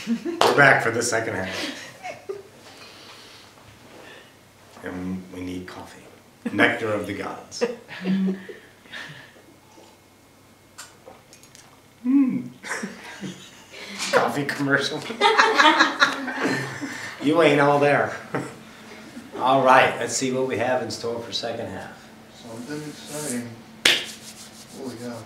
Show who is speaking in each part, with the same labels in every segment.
Speaker 1: We're back for the second half. And we need coffee. Nectar of the gods. Coffee commercial. You ain't all there. All right, let's see what we have in store for second half.
Speaker 2: Something exciting. What we got?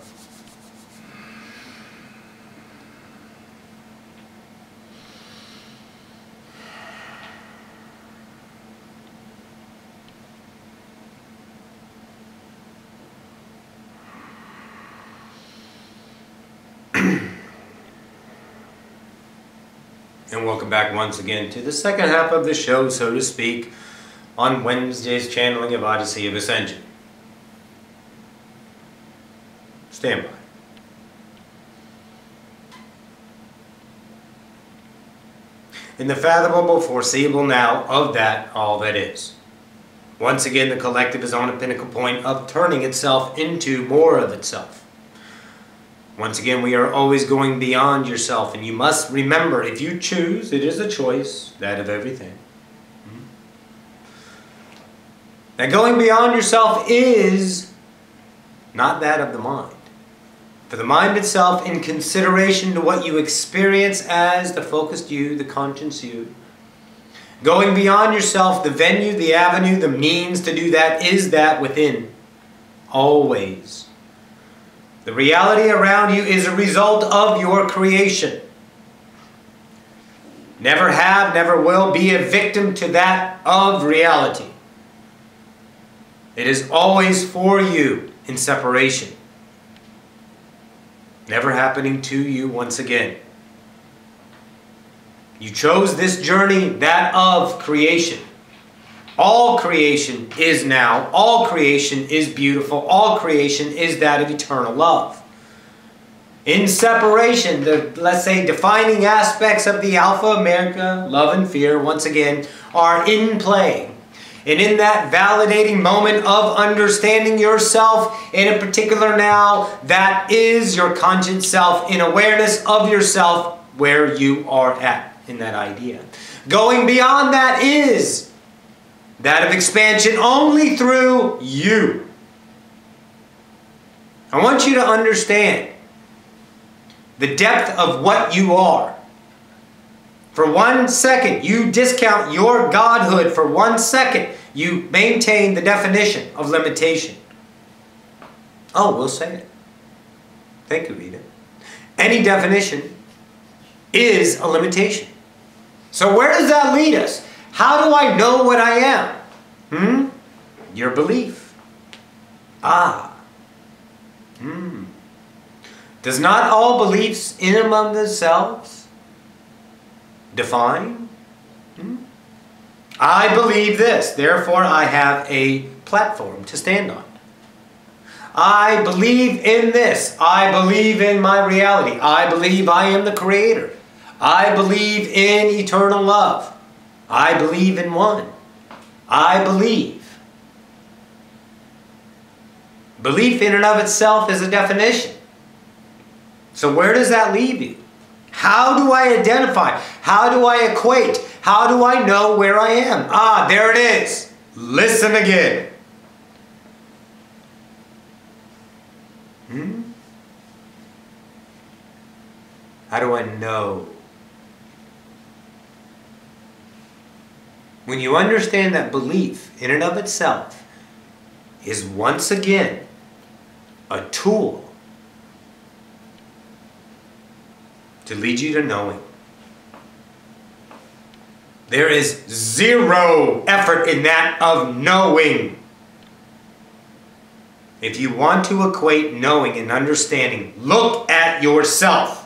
Speaker 1: And welcome back once again to the second half of the show, so to speak, on Wednesday's channeling of Odyssey of Ascension. Stand by. In the fathomable, foreseeable now of that, all that is. Once again, the collective is on a pinnacle point of turning itself into more of itself. Once again, we are always going beyond yourself, and you must remember, if you choose, it is a choice, that of everything. That going beyond yourself is not that of the mind. For the mind itself, in consideration to what you experience as the focused you, the conscious you, going beyond yourself, the venue, the avenue, the means to do that is that within, always. The reality around you is a result of your creation. Never have, never will be a victim to that of reality. It is always for you in separation. Never happening to you once again. You chose this journey, that of creation. All creation is now. All creation is beautiful. All creation is that of eternal love. In separation, the, let's say, defining aspects of the Alpha, Omega, love and fear, once again, are in play. And in that validating moment of understanding yourself in a particular now, that is your conscious self in awareness of yourself where you are at in that idea. Going beyond that is that of expansion only through you. I want you to understand the depth of what you are. For 1 second, you discount your godhood. For 1 second, you maintain the definition of limitation. Oh, we'll say it. Thank you, Rita. Any definition is a limitation. So where does that lead us? How do I know what I am? Your belief. Does not all beliefs in among themselves define? I believe this, therefore I have a platform to stand on. I believe in this. I believe in my reality. I believe I am the creator. I believe in eternal love. I believe in one. I believe. Belief in and of itself is a definition. So where does that leave you? How do I identify? How do I equate? How do I know where I am? There it is. Listen again. How do I know? When you understand that belief in and of itself is once again a tool to lead you to knowing. There is zero effort in that of knowing. If you want to equate knowing and understanding, look at yourself.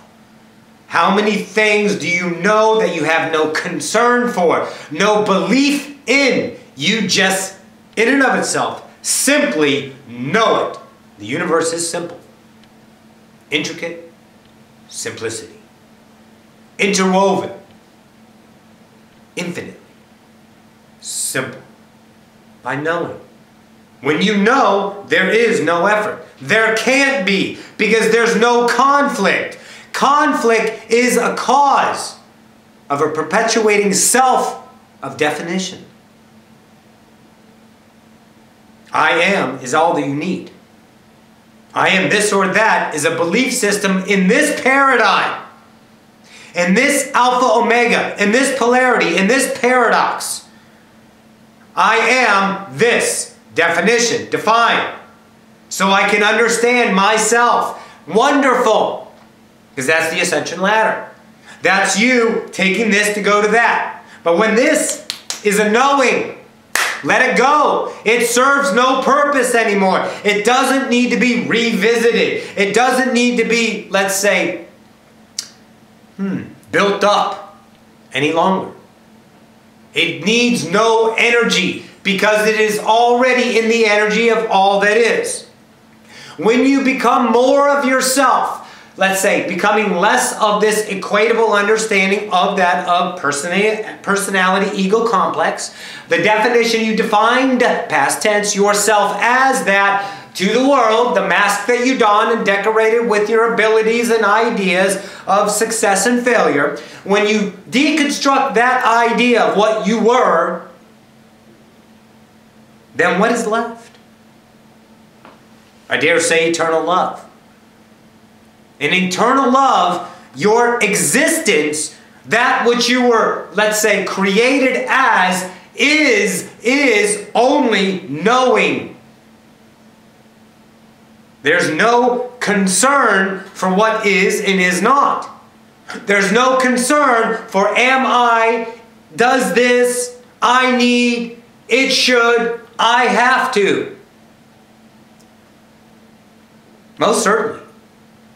Speaker 1: How many things do you know that you have no concern for, no belief in? You just, in and of itself, simply know it. The universe is simple. Intricate, simplicity. Interwoven. Infinitely. Simple. By knowing. When you know, there is no effort. There can't be, because there's no conflict. Conflict is a cause. of a perpetuating self of definition. I am is all that you need. I am this or that is a belief system in this paradigm, in this alpha omega, in this polarity, in this paradox. I am this. Definition. Define. So I can understand myself. Wonderful. Because that's the ascension ladder. That's you taking this to go to that. But when this is a knowing, let it go. It serves no purpose anymore. It doesn't need to be revisited. It doesn't need to be, let's say, built up any longer. It needs no energy because it is already in the energy of all that is. When you become more of yourself, let's say, becoming less of this equatable understanding of that of personality ego complex, the definition you defined, past tense, yourself as that to the world, the mask that you don and decorated with your abilities and ideas of success and failure, when you deconstruct that idea of what you were, then what is left? I dare say eternal love. In eternal love, your existence, that which you were, let's say, created as, is only knowing. There's no concern for what is and is not. There's no concern for am I, does this, I need, it should, I have to. Most certainly.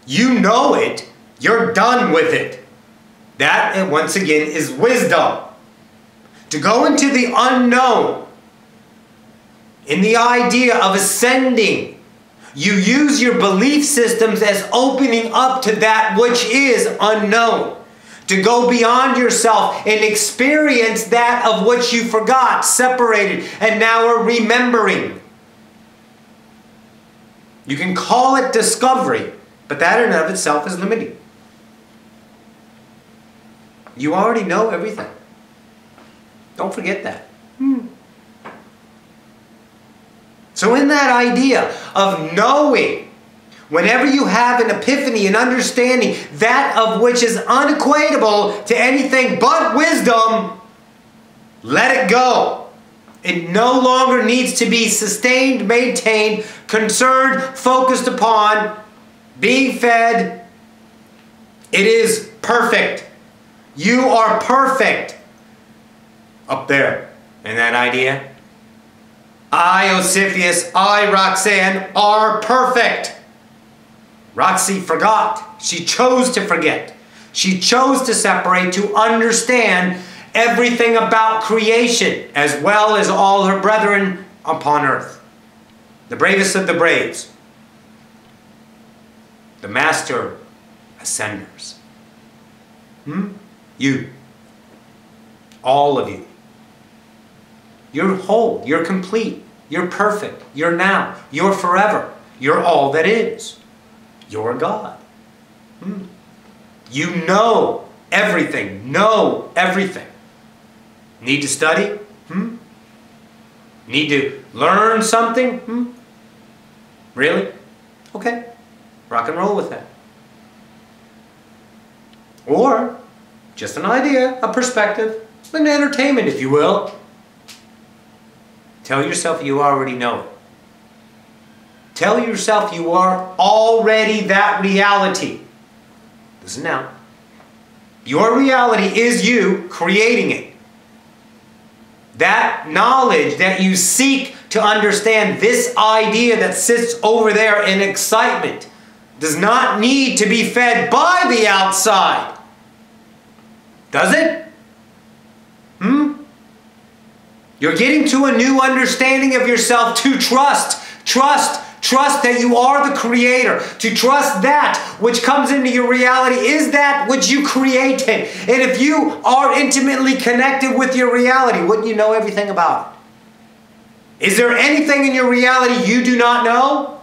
Speaker 1: You know it. You're done with it. That, once again, is wisdom. To go into the unknown, in the idea of ascending, you use your belief systems as opening up to that which is unknown. To go beyond yourself and experience that of which you forgot, separated, and now are remembering. You can call it discovery, but that in and of itself is limiting. You already know everything. Don't forget that. So in that idea of knowing, whenever you have an epiphany, an understanding, that of which is unequatable to anything but wisdom, let it go. It no longer needs to be sustained, maintained, concerned, focused upon, being fed. It is perfect. You are perfect. Up there in that idea. I, Ocyphius, I, Roxanne, are perfect. Roxy forgot. She chose to forget. She chose to separate, to understand everything about creation, as well as all her brethren upon earth. The bravest of the braves. The master ascenders. You. All of you. You're whole. You're complete. You're perfect. You're now. You're forever. You're all that is. You're God. You know everything. Know everything. Need to study? Need to learn something? Really? Okay. Rock and roll with that. Or just an idea, a perspective, an entertainment, if you will. Tell yourself you already know it. Tell yourself you are already that reality. Listen now. Your reality is you creating it. That knowledge that you seek to understand, this idea that sits over there in excitement, does not need to be fed by the outside. Does it? You're getting to a new understanding of yourself to trust that you are the creator. To trust that which comes into your reality is that which you created. And if you are intimately connected with your reality, wouldn't you know everything about it? Is there anything in your reality you do not know?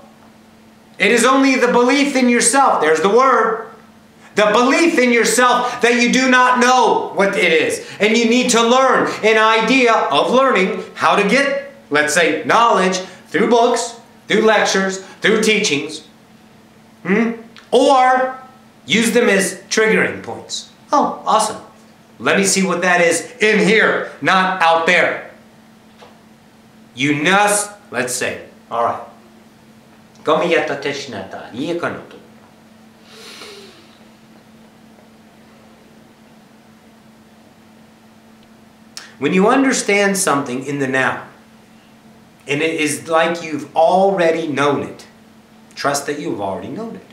Speaker 1: It is only the belief in yourself. There's the word. The belief in yourself that you do not know what it is. And you need to learn an idea of learning how to get, let's say, knowledge through books, through lectures, through teachings. Or use them as triggering points. Oh, awesome. Let me see what that is in here, not out there. You must, let's say, all right. When you understand something in the now, and it is like you've already known it, trust that you've already known it.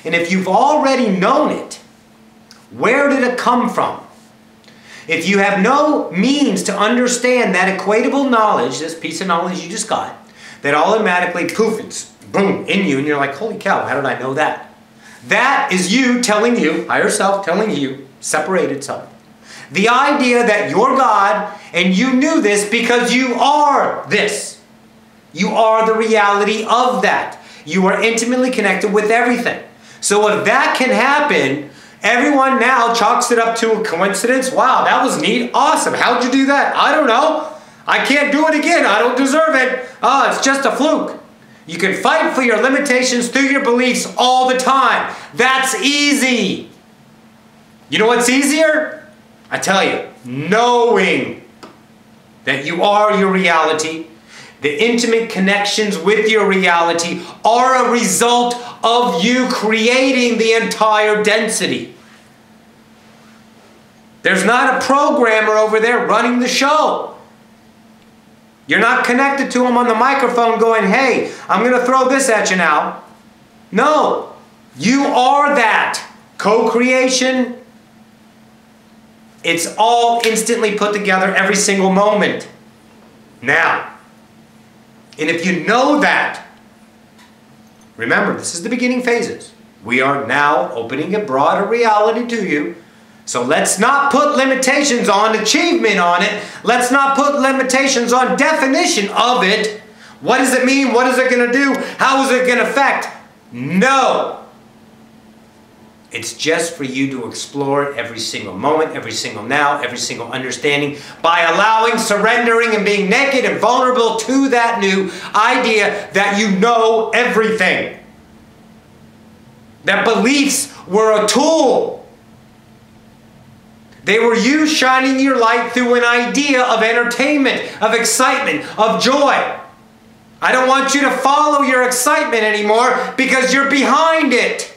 Speaker 1: And if you've already known it, where did it come from? If you have no means to understand that equatable knowledge, this piece of knowledge you just got, that automatically, poof, it's boom, in you, and you're like, holy cow, how did I know that? That is you telling you, higher self telling you, separated self. The idea that you're God, and you knew this because you are this. You are the reality of that. You are intimately connected with everything. So if that can happen, everyone now chalks it up to a coincidence. Wow, that was neat. Awesome. How'd you do that? I don't know. I can't do it again. I don't deserve it. Oh, it's just a fluke. You can fight for your limitations through your beliefs all the time. That's easy. You know what's easier? I tell you, knowing that you are your reality. The intimate connections with your reality are a result of you creating the entire density. There's not a programmer over there running the show. You're not connected to him on the microphone going, hey, I'm going to throw this at you now. No, you are that. Co-creation, it's all instantly put together every single moment. Now, and if you know that, remember, this is the beginning phases. We are now opening a broader reality to you. So let's not put limitations on achievement on it. Let's not put limitations on definition of it. What does it mean? What is it going to do? How is it going to affect? No. It's just for you to explore it every single moment, every single now, every single understanding by allowing, surrendering, and being naked and vulnerable to that new idea that you know everything. That beliefs were a tool. They were you shining your light through an idea of entertainment, of excitement, of joy. I don't want you to follow your excitement anymore because you're behind it.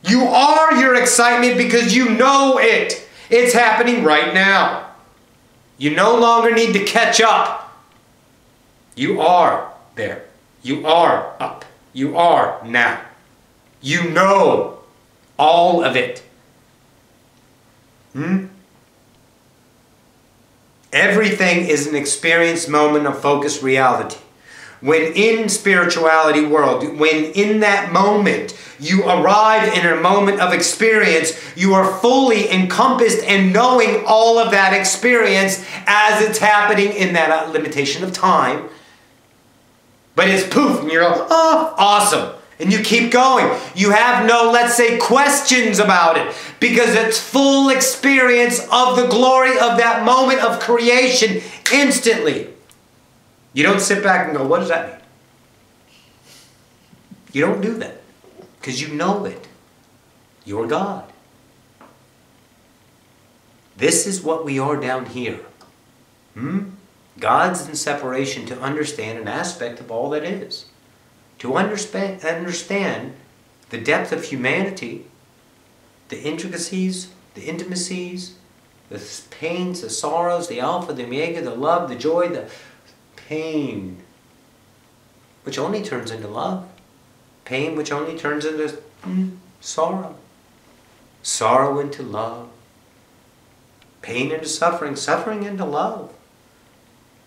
Speaker 1: You are your excitement because you know it. It's happening right now. You no longer need to catch up. You are there. You are up. You are now. You know all of it. Everything is an experience moment of focused reality. When in spirituality world, when in that moment you arrive in a moment of experience, you are fully encompassed and knowing all of that experience as it's happening in that limitation of time. But it's poof, and you're like, oh, awesome. And you keep going. You have no, let's say, questions about it because it's full experience of the glory of that moment of creation instantly. You don't sit back and go, what does that mean? You don't do that because you know it. You're God. This is what we are down here. God's in separation to understand an aspect of all that is. To understand the depth of humanity, the intricacies, the intimacies, the pains, the sorrows, the alpha, the omega, the love, the joy, the pain, which only turns into love. Pain, which only turns into sorrow. Sorrow into love. Pain into suffering. Suffering into love.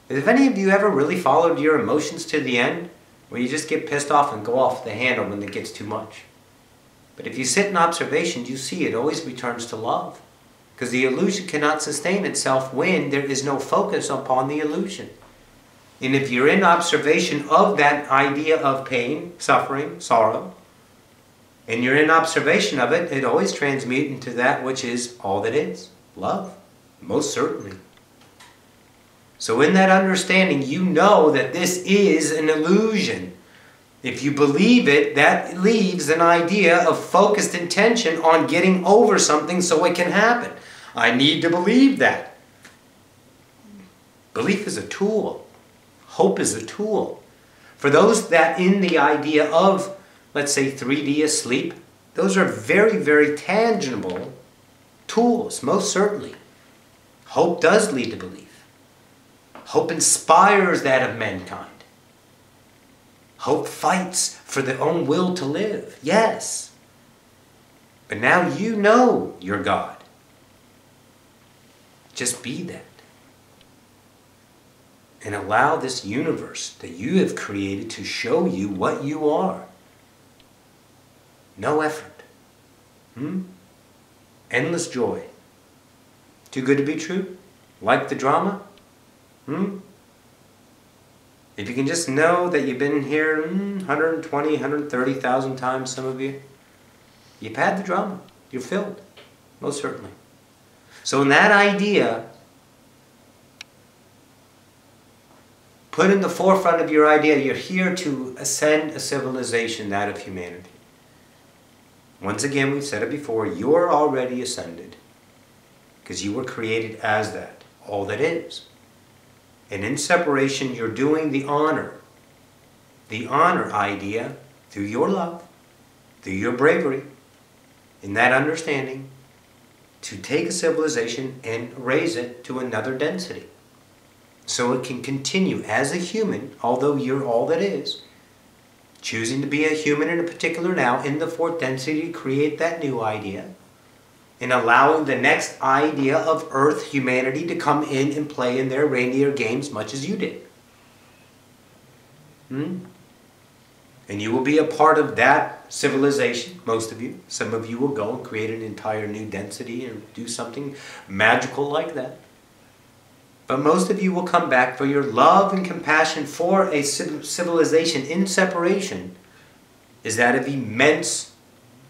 Speaker 1: Have any of you ever really followed your emotions to the end? Where you just get pissed off and go off the handle when it gets too much. But if you sit in observation, you see it always returns to love. Because the illusion cannot sustain itself when there is no focus upon the illusion. And if you're in observation of that idea of pain, suffering, sorrow, And you're in observation of it, it always transmutes into that which is all that is. Love. Most certainly. So in that understanding, you know that this is an illusion. If you believe it, that leaves an idea of focused intention on getting over something so it can happen. I need to believe that. Belief is a tool. Hope is a tool. For those that in the idea of, let's say, 3D asleep, those are very, very tangible tools, most certainly. Hope does lead to belief. Hope inspires that of mankind. Hope fights for their own will to live. Yes. But now you know you're God. Just be that. And allow this universe that you have created to show you what you are. No effort. Endless joy. Too good to be true? Like the drama? If you can just know that you've been here 120, 130,000 times, some of you, you've had the drama. You're filled. Most certainly. So in that idea, put in the forefront of your idea, you're here to ascend a civilization, that of humanity. Once again, we've said it before, you're already ascended. Because you were created as that, all that is. And in separation, you're doing the honor idea through your love, through your bravery, in that understanding, to take a civilization and raise it to another density. So it can continue as a human, although you're all that is, choosing to be a human in a particular now, in the fourth density, to create that new idea, and allowing the next idea of Earth, humanity, to come in and play in their reindeer games much as you did. And you will be a part of that civilization, most of you. Some of you will go and create an entire new density and do something magical like that. But most of you will come back for your love and compassion for a civilization in separation is that of immense,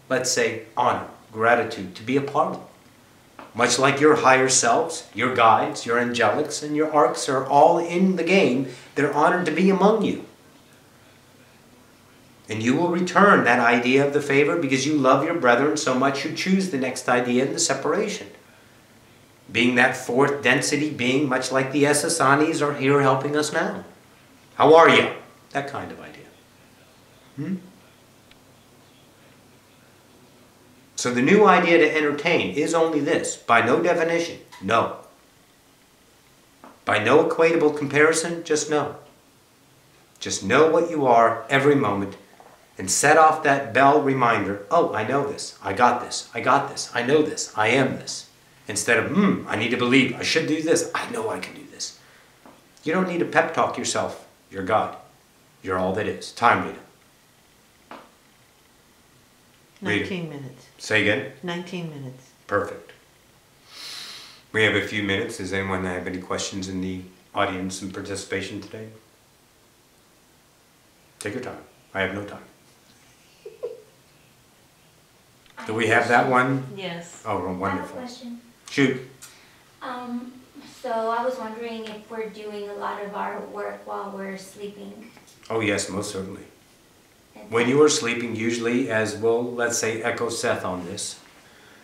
Speaker 1: let's say, honor, gratitude to be a part of. Much like your higher selves, your guides, your angelics, and your arcs are all in the game, they're honored to be among you. And you will return that idea of the favor because you love your brethren so much you choose the next idea in the separation. Being that fourth density being, much like the Sasanis are here helping us now. How are you? That kind of idea. So the new idea to entertain is only this. By no definition, no. By no equatable comparison, just know. Just know what you are every moment and set off that bell reminder, oh, I know this, I got this, I got this, I know this, I am this. Instead of, I need to believe, I should do this, I know I can do this. You don't need to pep talk yourself. You're God. You're all that is. Time reader.
Speaker 3: 19 minutes.
Speaker 1: Say again?
Speaker 3: 19 minutes.
Speaker 1: Perfect. We have a few minutes. Does anyone have any questions in the audience and participation today? Take your time. I have no time. Do we have that one?
Speaker 3: Yes.
Speaker 1: Oh,
Speaker 4: I have a
Speaker 1: wonderful.
Speaker 4: question.
Speaker 1: Shoot.
Speaker 4: So I was wondering if we're doing a lot of our work while we're sleeping.
Speaker 1: Oh yes, most certainly. When you are sleeping, usually, as well, let's say, echo Seth on this,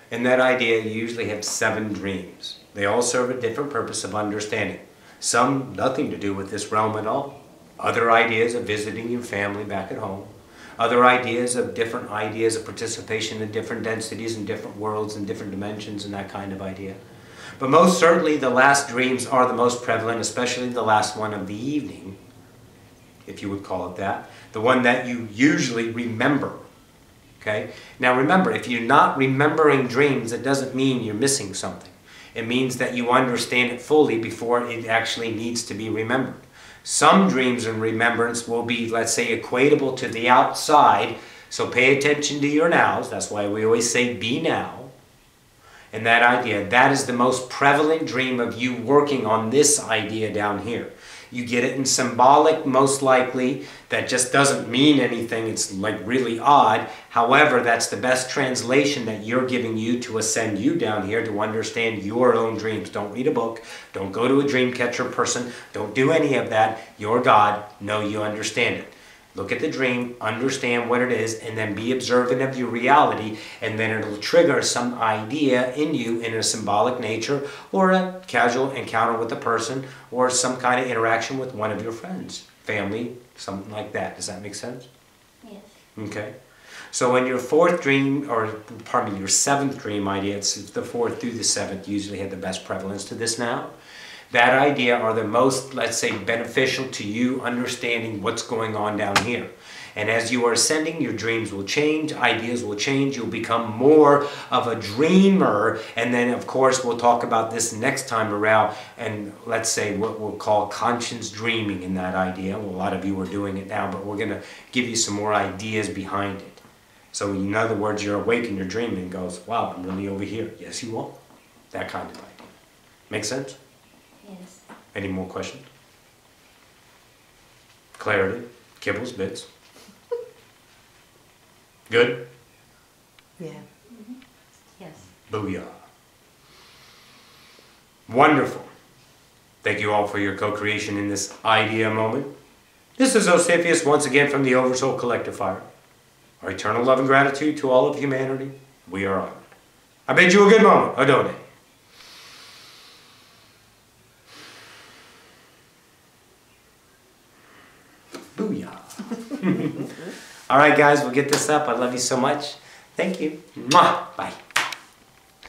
Speaker 1: in that idea, you usually have 7 dreams. They all serve a different purpose of understanding. Some, nothing to do with this realm at all. Other ideas of visiting your family back at home. Other ideas of different ideas of participation in different densities and different worlds and different dimensions and that kind of idea. But most certainly the last dreams are the most prevalent, especially the last one of the evening, if you would call it that. The one that you usually remember. Okay? Now remember, if you're not remembering dreams, it doesn't mean you're missing something. It means that you understand it fully before it actually needs to be remembered. Some dreams and remembrance will be, let's say, equatable to the outside. So pay attention to your nows. That's why we always say be now. And that idea, that is the most prevalent dream of you working on this idea down here. You get it in symbolic, most likely. That just doesn't mean anything. It's like really odd. However, that's the best translation that you're giving you to ascend you down here to understand your own dreams. Don't read a book. Don't go to a dream catcher person. Don't do any of that. You're God. Know you understand it. Look at the dream, understand what it is, and then be observant of your reality, and then it'll trigger some idea in you in a symbolic nature, or a casual encounter with a person, or some kind of interaction with one of your friends, family, something like that. Does that make sense?
Speaker 4: Yes.
Speaker 1: Okay. So in your fourth dream, or pardon me, your seventh dream idea, it's the fourth through the seventh usually have the best prevalence to this now. That idea are the most, let's say, beneficial to you understanding what's going on down here. And as you are ascending, your dreams will change, ideas will change, you'll become more of a dreamer. And then, of course, we'll talk about this next time around, and let's say what we'll call conscious dreaming in that idea. Well, a lot of you are doing it now, but we're going to give you some more ideas behind it. So in other words, you're awake in your dream and goes, wow, I'm really over here. Yes, you are. That kind of idea. Make sense?
Speaker 4: Yes.
Speaker 1: Any more questions? Clarity? Kibbles? Bits? Good?
Speaker 3: Yeah.
Speaker 4: Mm-hmm.
Speaker 3: Yes.
Speaker 1: Booyah. Wonderful. Thank you all for your co-creation in this idea moment. This is Ocyphius once again from the Oversoul Collective Fire. Our eternal love and gratitude to all of humanity. We are honored. I bid you a good moment. Adonai. Booyah. All right, guys, we'll get this up. I love you so much. Thank you. Mwah. Bye.